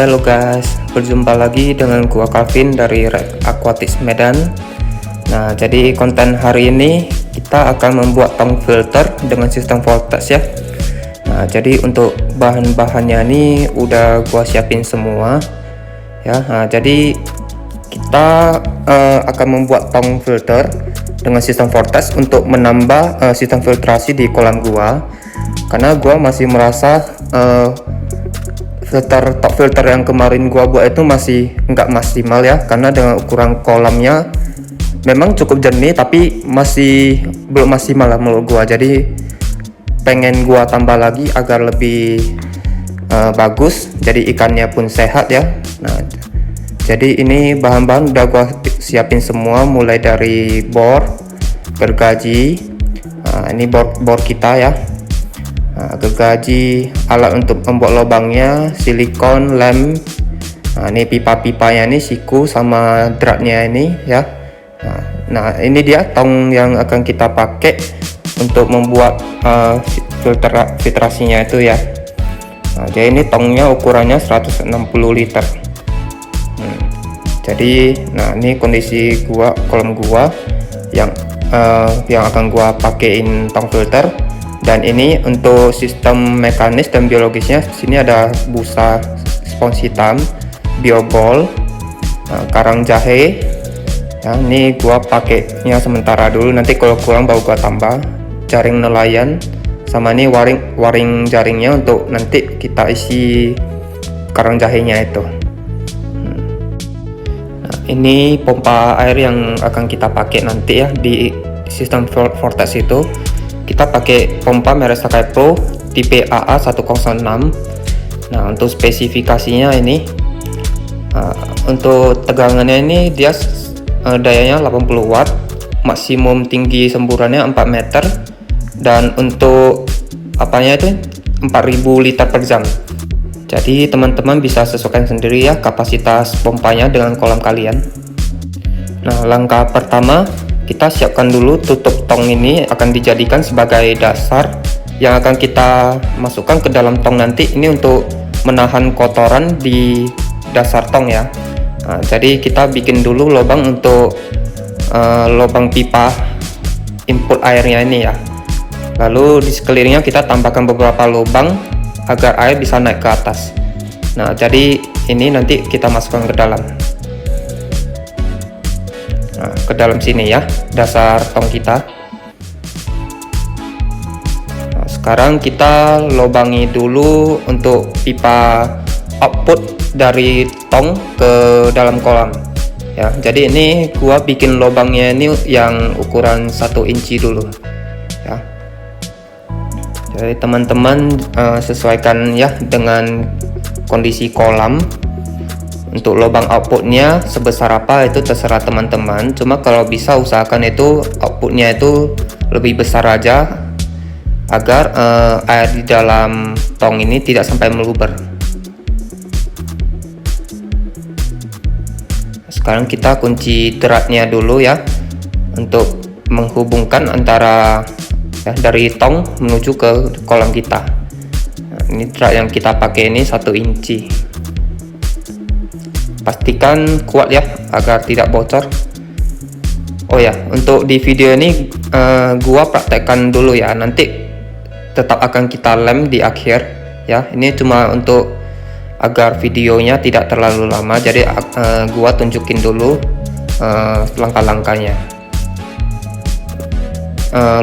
Halo guys, berjumpa lagi dengan gua Calvin dari Red Aquatics Medan. Nah, jadi konten hari ini kita akan membuat tong filter dengan sistem voltage ya. Nah, jadi untuk bahan-bahannya ini udah gua siapin semua ya. Nah, jadi kita akan membuat tong filter dengan sistem voltage untuk menambah sistem filtrasi di kolam gua, karena gua masih merasa top filter yang kemarin gua buat itu masih nggak maksimal ya, karena dengan ukuran kolamnya memang cukup jernih tapi masih belum maksimal lah menurut gua. Jadi pengen gua tambah lagi agar lebih bagus, jadi ikannya pun sehat ya. Nah, jadi ini bahan-bahan udah gua siapin semua, mulai dari bor, gergaji, ini bor kita ya, gergaji, alat untuk membuat lubangnya, silikon, lem, ini pipa-pipanya, ini siku sama dratnya ini ya. Nah, ini dia tong yang akan kita pakai untuk membuat filtrasinya itu ya. Nah, jadi ini tongnya ukurannya 160 liter. Jadi nah ini kondisi kolam gua yang akan gua pakein tong filter. Dan ini untuk sistem mekanis dan biologisnya, sini ada busa spons hitam, biobol, karang jahe ya. Ini gua pakainya sementara dulu, nanti kalau kurang baru gua tambah. Jaring nelayan sama ini waring jaringnya untuk nanti kita isi karang jahenya itu. Nah, ini pompa air yang akan kita pakai nanti ya di sistem vortex itu. Kita pakai pompa merek Sakai Pro tipe AA106. Nah, untuk spesifikasinya ini untuk tegangannya ini dia dayanya 80 watt, maksimum tinggi semburannya 4 meter, dan untuk apanya itu 4000 liter per jam. Jadi teman-teman bisa sesuaikan sendiri ya kapasitas pompanya dengan kolam kalian. Nah, langkah pertama kita siapkan dulu tutup tong, ini akan dijadikan sebagai dasar yang akan kita masukkan ke dalam tong nanti. Ini untuk menahan kotoran di dasar tong ya. Nah, jadi kita bikin dulu lubang untuk lubang pipa input airnya ini ya. Lalu di sekelilingnya kita tambahkan beberapa lubang agar air bisa naik ke atas. Nah, jadi ini nanti kita masukkan ke dalam. Nah, ke dalam sini ya dasar tong kita. Nah, sekarang kita lubangi dulu untuk pipa output dari tong ke dalam kolam ya. Jadi ini gua bikin lubangnya ini yang ukuran 1 inci dulu ya. Jadi teman-teman sesuaikan ya dengan kondisi kolam. Untuk lubang outputnya sebesar apa itu terserah teman-teman, cuma kalau bisa usahakan itu outputnya itu lebih besar aja agar air di dalam tong ini tidak sampai meluber. Sekarang kita kunci dratnya dulu ya untuk menghubungkan antara ya, dari tong menuju ke kolam kita. Nah, ini drat yang kita pakai ini 1 inci. Pastikan kuat ya agar tidak bocor. Oh ya, untuk di video ini gua praktekkan dulu ya, nanti tetap akan kita lem di akhir ya. Ini cuma untuk agar videonya tidak terlalu lama, jadi gua tunjukin dulu langkah-langkahnya.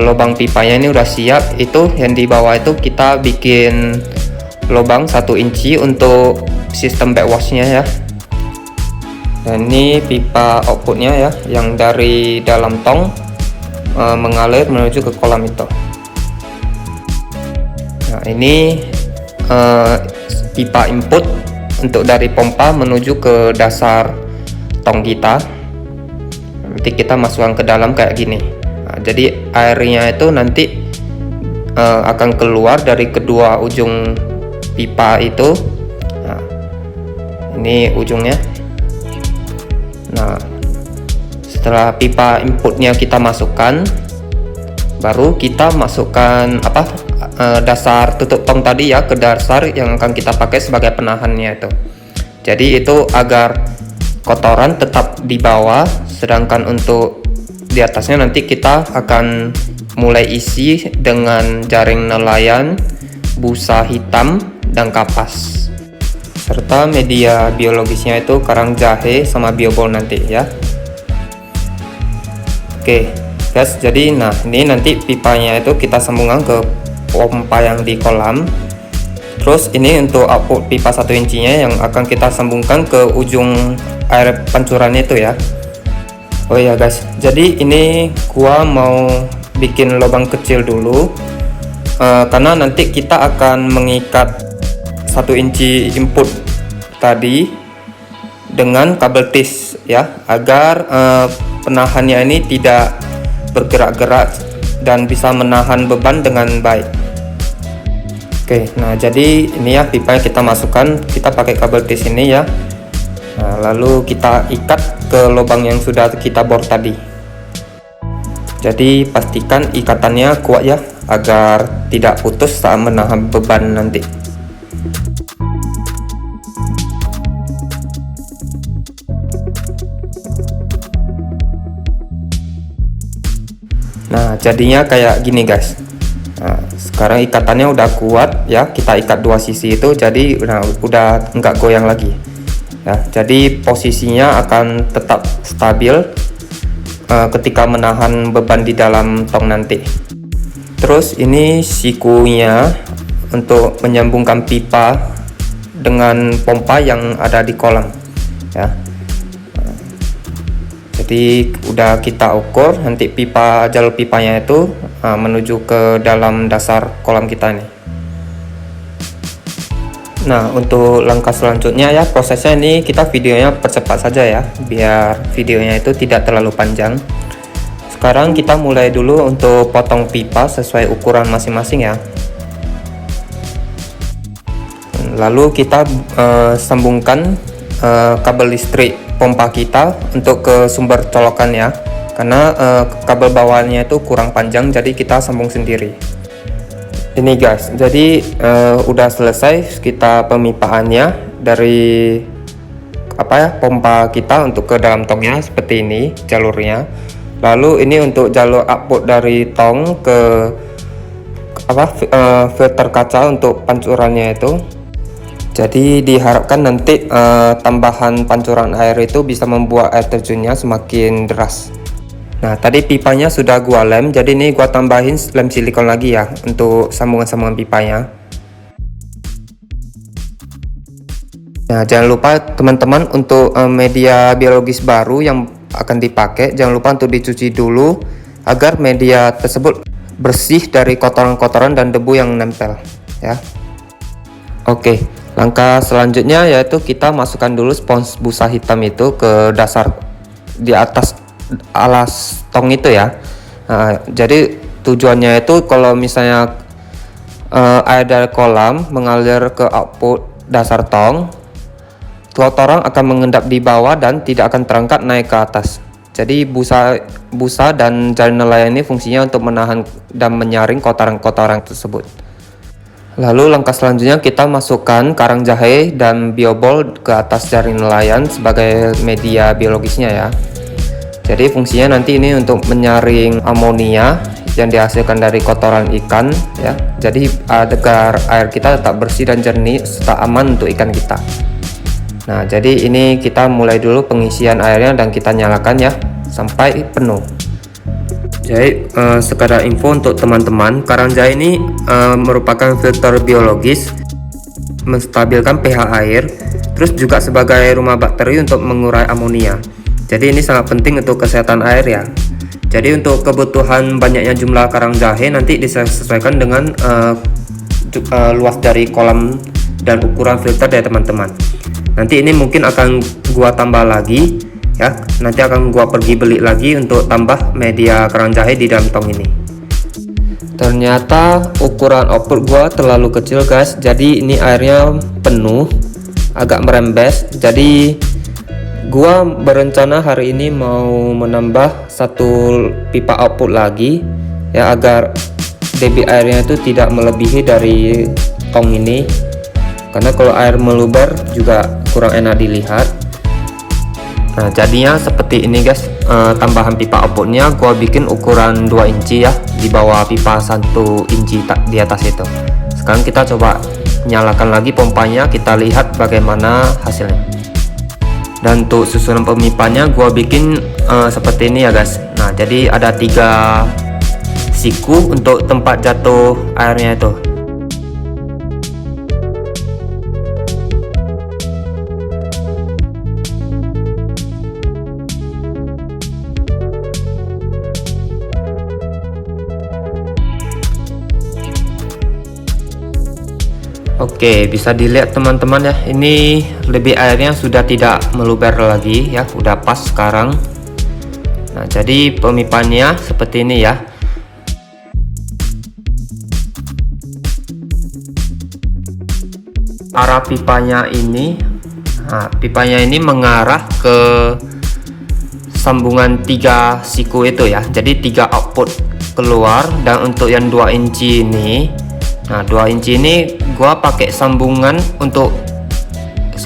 Lubang pipanya ini udah siap, itu yang di bawah itu kita bikin lubang 1 inci untuk sistem backwashnya ya. Dan ini pipa outputnya ya, yang dari dalam tong mengalir menuju ke kolam itu. Nah, ini pipa input untuk dari pompa menuju ke dasar tong kita. Nanti kita masukkan ke dalam kayak gini. Nah, jadi airnya itu nanti akan keluar dari kedua ujung pipa itu. Nah, ini ujungnya. Nah, setelah pipa inputnya kita masukkan, baru kita masukkan dasar tutup tong tadi ya ke dasar yang akan kita pakai sebagai penahannya itu. Jadi itu agar kotoran tetap di bawah, sedangkan untuk di atasnya nanti kita akan mulai isi dengan jaring nelayan, busa hitam, dan kapas, serta media biologisnya itu karang jahe sama biobol nanti ya. Oke guys, jadi nah ini nanti pipanya itu kita sambungkan ke pompa yang di kolam. Terus ini untuk output pipa 1 inchinya yang akan kita sambungkan ke ujung air pancurannya itu ya. Oh ya guys, jadi ini gua mau bikin lubang kecil dulu karena nanti kita akan mengikat 1 inci input tadi dengan kabel tis ya, agar penahannya ini tidak bergerak-gerak dan bisa menahan beban dengan baik. Oke, nah jadi ini ya pipa yang kita masukkan, kita pakai kabel tis ini ya. Nah, lalu kita ikat ke lubang yang sudah kita bor tadi. Jadi pastikan ikatannya kuat ya, agar tidak putus saat menahan beban nanti. Nah, jadinya kayak gini guys. Nah, sekarang ikatannya udah kuat ya, kita ikat 2 sisi itu, jadi udah nggak goyang lagi. Nah, jadi posisinya akan tetap stabil ketika menahan beban di dalam tong nanti. Terus ini sikunya untuk menyambungkan pipa dengan pompa yang ada di kolam ya. Jadi udah kita ukur nanti jalur pipanya itu menuju ke dalam dasar kolam kita nih. Nah, untuk langkah selanjutnya ya, prosesnya ini kita videonya percepat saja ya, biar videonya itu tidak terlalu panjang. Sekarang kita mulai dulu untuk potong pipa sesuai ukuran masing-masing ya. Lalu kita sambungkan kabel listrik pompa kita untuk ke sumber colokan ya, karena kabel bawahnya itu kurang panjang, jadi kita sambung sendiri. Ini guys, jadi udah selesai kita pemipaannya dari pompa kita untuk ke dalam tongnya seperti ini jalurnya. Lalu ini untuk jalur output dari tong ke filter kaca untuk pancurannya itu. Jadi diharapkan nanti tambahan pancuran air itu bisa membuat air terjunnya semakin deras. Nah, tadi pipanya sudah gua lem, jadi ini gua tambahin lem silikon lagi ya untuk sambungan-sambungan pipanya. Nah, jangan lupa teman-teman untuk media biologis baru yang akan dipakai, jangan lupa untuk dicuci dulu agar media tersebut bersih dari kotoran-kotoran dan debu yang nempel ya. Oke, langkah selanjutnya yaitu kita masukkan dulu spons busa hitam itu ke dasar di atas alas tong itu ya. Nah, jadi tujuannya itu kalau misalnya air dari kolam mengalir ke output dasar tong, kotoran akan mengendap di bawah dan tidak akan terangkat naik ke atas. Jadi busa dan jaring nelayan ini fungsinya untuk menahan dan menyaring kotoran-kotoran tersebut. Lalu langkah selanjutnya kita masukkan karang jahe dan biobol ke atas jaring nelayan sebagai media biologisnya ya. Jadi fungsinya nanti ini untuk menyaring amonia yang dihasilkan dari kotoran ikan ya. Jadi agar air kita tetap bersih dan jernih serta aman untuk ikan kita. Nah, jadi ini kita mulai dulu pengisian airnya dan kita nyalakan ya sampai penuh. Jadi sekadar info untuk teman-teman, karang jahe ini merupakan filter biologis, menstabilkan pH air, terus juga sebagai rumah bakteri untuk mengurai amonia. Jadi ini sangat penting untuk kesehatan air ya. Jadi untuk kebutuhan banyaknya jumlah karang jahe nanti disesuaikan dengan luas dari kolam dan ukuran filter ya teman-teman. Nanti ini mungkin akan gua tambah lagi ya. Nanti akan gua pergi beli lagi untuk tambah media karang jahe di dalam tong ini. Ternyata ukuran output gua terlalu kecil guys. Jadi ini airnya penuh, agak merembes. Jadi gua berencana hari ini mau menambah satu pipa output lagi ya, agar debit airnya itu tidak melebihi dari tong ini, karena kalau air meluber juga kurang enak dilihat. Nah, jadinya seperti ini guys. Tambahan pipa outputnya gua bikin ukuran 2 inci ya, di bawah pipa 1 inci di atas itu. Sekarang kita coba nyalakan lagi pompanya, kita lihat bagaimana hasilnya. Dan untuk susunan pemipanya gua bikin seperti ini ya guys. Nah, jadi ada 3 siku untuk tempat jatuh airnya itu. Oke, bisa dilihat teman-teman ya, ini lebih airnya sudah tidak meluber lagi ya, udah pas sekarang. Nah, jadi pemipannya seperti ini ya. Arah pipanya ini, pipanya ini mengarah ke sambungan 3 siku itu ya, jadi 3 output keluar. Dan untuk yang 2 inci ini, nah 2 inci ini gua pakai sambungan untuk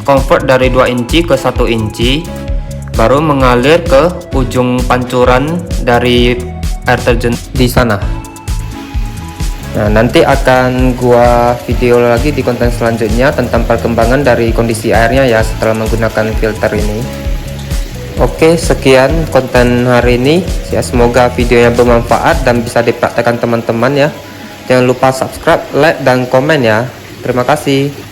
convert dari 2 inci ke 1 inci, baru mengalir ke ujung pancuran dari air terjun di sana. Nah, nanti akan gua video lagi di konten selanjutnya tentang perkembangan dari kondisi airnya ya setelah menggunakan filter ini. Oke, sekian konten hari ini ya, semoga videonya bermanfaat dan bisa dipraktekkan teman-teman ya. Jangan lupa subscribe, like, dan komen ya. Terima kasih.